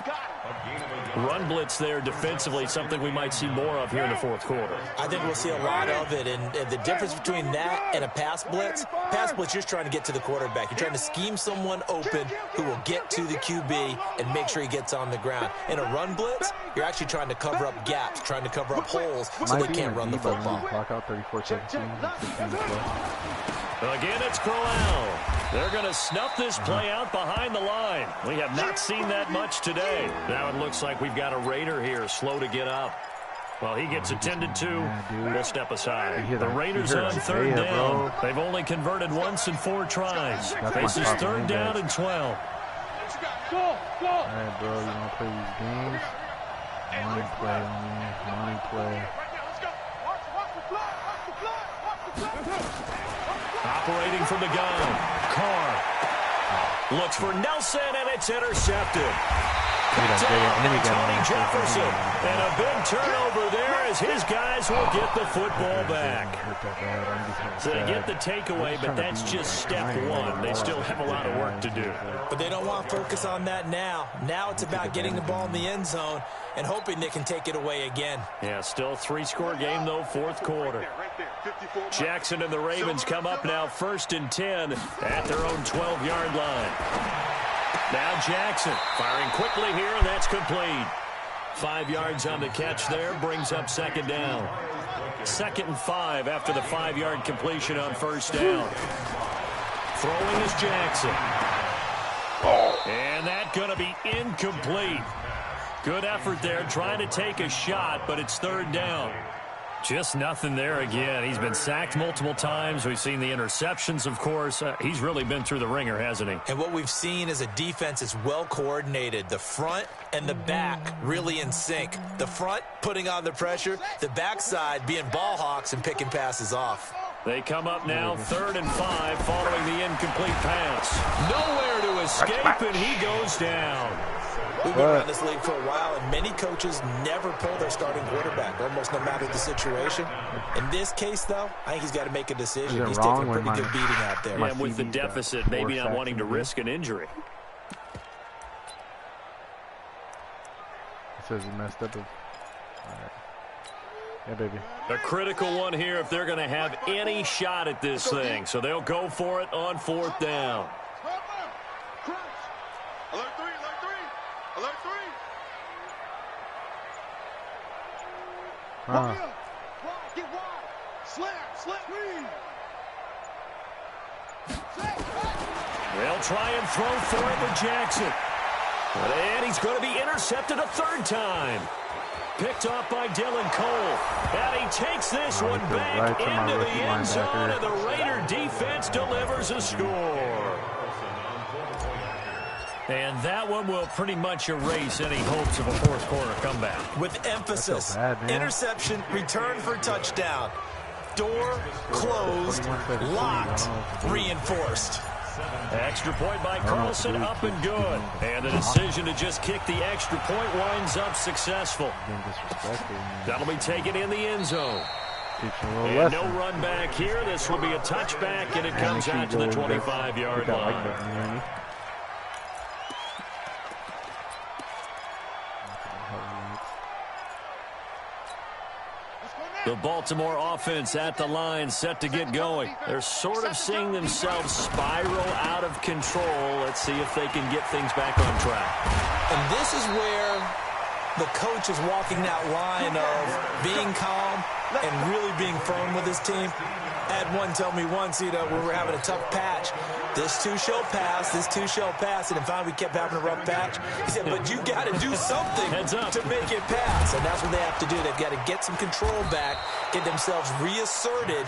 Run blitz there defensively, something we might see more of here in the 4th quarter. I think we'll see a lot of it, and the difference between that and a pass blitz, you're just trying to get to the quarterback. You're trying to scheme someone open who will get to the QB and make sure he gets on the ground. In a run blitz, you're actually trying to cover up gaps, trying to cover up holes so they can't run the football. Clock out 34-17. Again, it's Crowell. They're going to snuff this play out behind the line. We have not seen that much today. Now it looks like we've got a Raider here, slow to get up. Well, he gets attended to. We'll step aside. The Raiders on third down. They've only converted once in 4 tries. Faces third down and 12. All right, bro, you want to play these games? Money play on me. Money play. Operating from the gun. Carr looks for Nelson, and it's intercepted. Picked off by Tony Jefferson. And a big turnover there as his guys will get the football back. So they get the takeaway, but that's just step one. They still have a lot of work to do. But they don't want to focus on that now. Now it's about getting the ball in the end zone and hoping they can take it away again. Yeah, still 3-score game, though, fourth quarter. Jackson and the Ravens come up now 1st and 10 at their own 12-yard line. Now Jackson firing quickly here, and that's complete. 5 yards on the catch there, brings up 2nd down. 2nd and 5 after the 5-yard completion on 1st down. Throwing is Jackson. And that's going to be incomplete. Good effort there, trying to take a shot, but it's 3rd down. Just nothing there again. He's been sacked multiple times. We've seen the interceptions, of course. He's really been through the ringer, hasn't he? And what we've seen is a defense is well coordinated. The front and the back really in sync. The front putting on the pressure, the backside being ball hawks and picking passes off. They come up now 3rd and 5 following the incomplete pass. Nowhere to escape, and he goes down. We've been around this league for a while, and many coaches never pull their starting quarterback, almost no matter the situation. In this case, though, I think he's got to make a decision. He's taking a pretty good beating out there. Yeah, with the deficit, maybe not wanting to risk an injury. It says he messed up. All right. Yeah, baby. A critical one here if they're going to have any shot at this thing. So they'll go for it on 4th down. Alert 3, alert 3, alert 3. Get wide. Slam, They'll try and throw for it with Jackson. And he's going to be intercepted a 3rd time. Picked off by Dylan Cole. And he takes this one back into the end zone, and the Raider defense delivers a score. And that one will pretty much erase any hopes of a 4th quarter comeback. With emphasis, interception, return for touchdown. Door closed, locked, reinforced. Extra point by Carlson, up and good. And the decision to just kick the extra point winds up successful. That'll be taken in the end zone. And no run back here. This will be a touchback, and it comes out to the 25-yard line. The Baltimore offense at the line, set to get going. They're sort of seeing themselves spiral out of control. Let's see if they can get things back on track. And this is where the coach is walking that line of being calm and really being firm with his team. I had one tell me once, when we were having a tough patch, this too shall pass, this too shall pass, and finally we kept having a rough patch. He said, but you got to do something to make it pass, and that's what they have to do. They've got to get some control back, get themselves reasserted,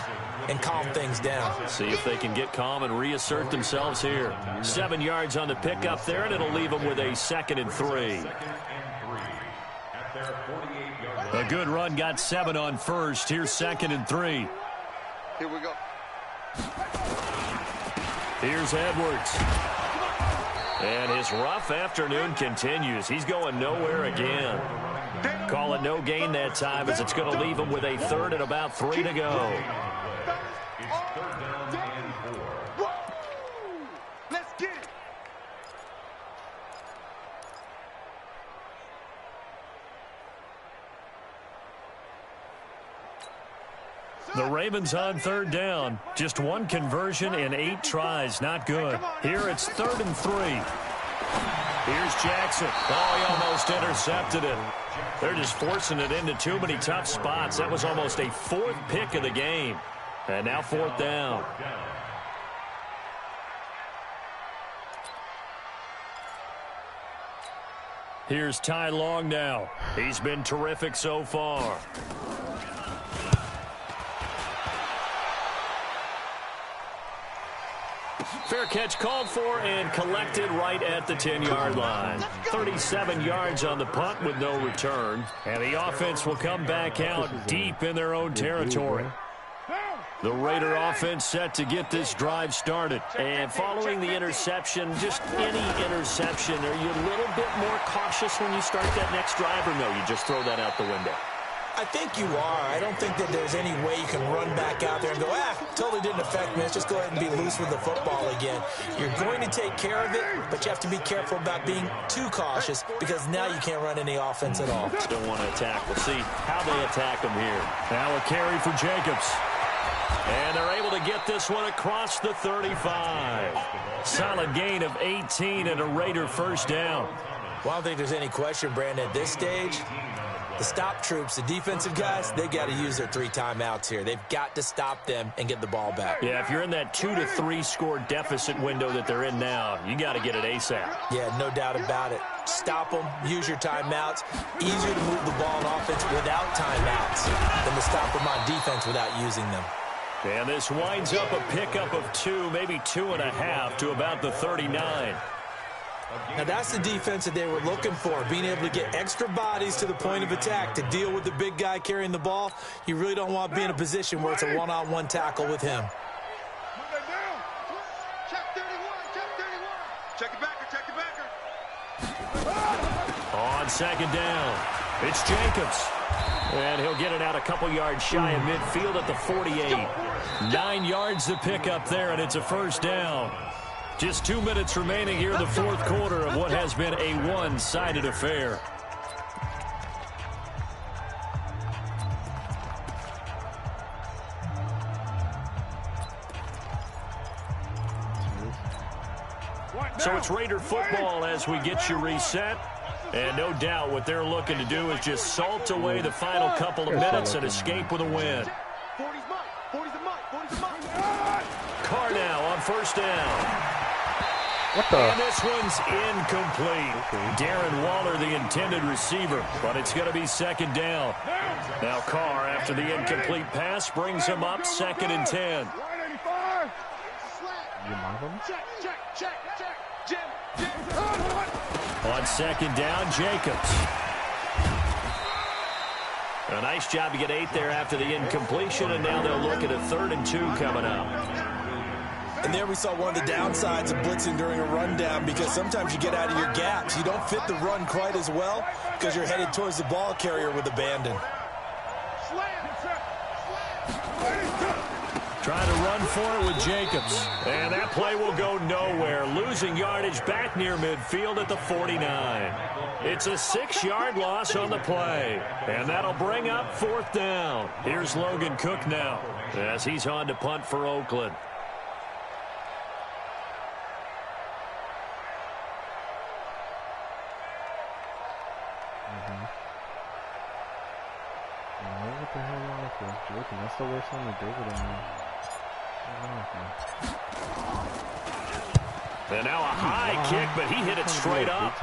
and calm things down. See if they can get calm and reassert themselves here. 7 yards on the pickup there, and it'll leave them with a 2nd and 3. A good run got 7 on 1st. Here's 2nd and 3. Here we go. Here's Edwards. And his rough afternoon continues. He's going nowhere again. Call it no gain that time, as it's going to leave him with a 3rd and about 3 to go. Let's get it. The Ravens on 3rd down. Just 1 conversion in 8 tries. Not good. Here it's 3rd and 3. Here's Jackson. Oh, he almost intercepted it. They're just forcing it into too many tough spots. That was almost a 4th pick of the game. And now 4th down. Here's Ty Long now. He's been terrific so far. Fair catch called for and collected right at the 10-yard line. 37 yards on the punt with no return. And the offense will come back out deep in their own territory. The Raider offense set to get this drive started. And following the interception, just any interception, are you a little bit more cautious when you start that next drive, or no, you just throw that out the window? I think you are. I don't think that there's any way you can run back out there and go, totally didn't affect me. Let's just go ahead and be loose with the football again. You're going to take care of it, but you have to be careful about being too cautious because now you can't run any offense at all. Don't want to attack. We'll see how they attack them here. Now a carry for Jacobs. And they're able to get this one across the 35. Solid gain of 18 and a Raider first down. Well, I don't think there's any question, Brandon, at this stage. The stop troops, the defensive guys, they got to use their 3 timeouts here. They've got to stop them and get the ball back. Yeah, if you're in that 2 to 3 score deficit window that they're in now, you got to get it ASAP. Yeah, no doubt about it. Stop them, use your timeouts. Easier to move the ball on offense without timeouts than to stop them on defense without using them. And this winds up a pickup of 2, maybe 2.5 to about the 39. Now, that's the defense that they were looking for, being able to get extra bodies to the point of attack to deal with the big guy carrying the ball. You really don't want to be in a position where it's a one-on-one tackle with him. Check it backer. On second down, it's Jacobs. And he'll get it out a couple yards shy of midfield at the 48. 9 yards to pick up there, and it's a first down. Just 2 minutes remaining here in the fourth quarter of what has been a one-sided affair. So it's Raider football as we get you reset. And no doubt what they're looking to do is just salt away the final couple of minutes and escape with a win. Carr now on first down. What the? And this one's incomplete. Darren Waller, the intended receiver, but it's going to be second down. Now Carr, after the incomplete pass, brings him up 2nd and 10. On second down, Jacobs. A nice job to get 8 there after the incompletion, and now they'll look at a 3rd and 2 coming up. And there we saw one of the downsides of blitzing during a rundown, because sometimes you get out of your gaps. You don't fit the run quite as well because you're headed towards the ball carrier with abandon. Trying to run for it with Jacobs. And that play will go nowhere. Losing yardage back near midfield at the 49. It's a 6-yard loss on the play. And that'll bring up 4th down. Here's Logan Cook now as he's on to punt for Oakland. What the hell wrong with this? Joking. That's the worst one we did with him. And now a high kick, but he hit it straight up.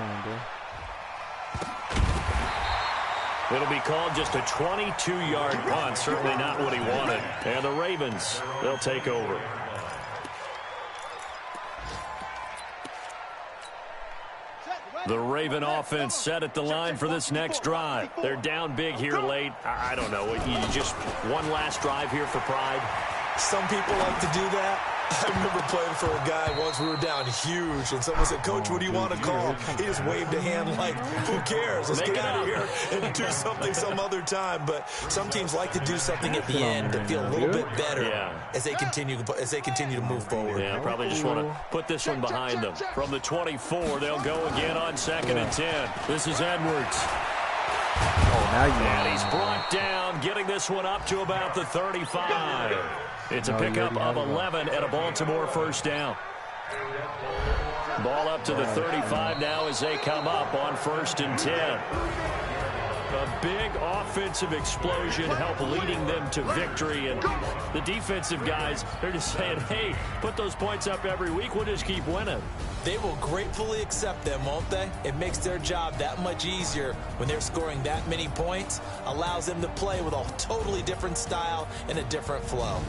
It'll be called just a 22-yard punt. Certainly not what he wanted. And the Ravens, they'll take over. The Raven offense set at the line for this next drive. They're down big here late. I don't know. You just one last drive here for pride. Some people like to do that. I remember playing for a guy once. We were down huge, and someone said, "Coach, what do you want to call?" He just waved a hand like, "Who cares? Let's get out of here and do something some other time." But some teams like to do something at the end to feel a little bit better as they continue to move forward. Yeah, probably just want to put this one behind them. From the 24, they'll go again on 2nd and 10. This is Edwards. And he's brought down, getting this one up to about the 35. It's a pickup of 11 and a Baltimore first down. Ball up to the 35 now as they come up on 1st and 10. A big offensive explosion helped leading them to victory. And the defensive guys, they're just saying, hey, put those points up every week. We'll just keep winning. They will gratefully accept them, won't they? It makes their job that much easier when they're scoring that many points. Allows them to play with a totally different style and a different flow.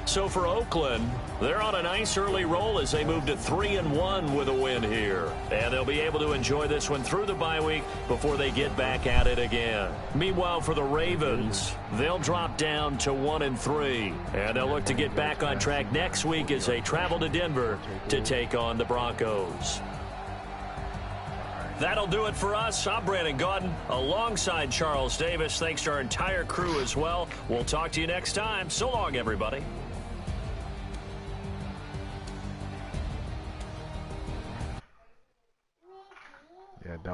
So for Oakland, they're on a nice early roll as they move to 3-1 with a win here. And they'll be able to enjoy this one through the bye week before they get back at it again. Meanwhile, for the Ravens, they'll drop down to 1-3. And they'll look to get back on track next week as they travel to Denver to take on the Broncos. That'll do it for us. I'm Brandon Gaudin alongside Charles Davis. Thanks to our entire crew as well. We'll talk to you next time. So long, everybody.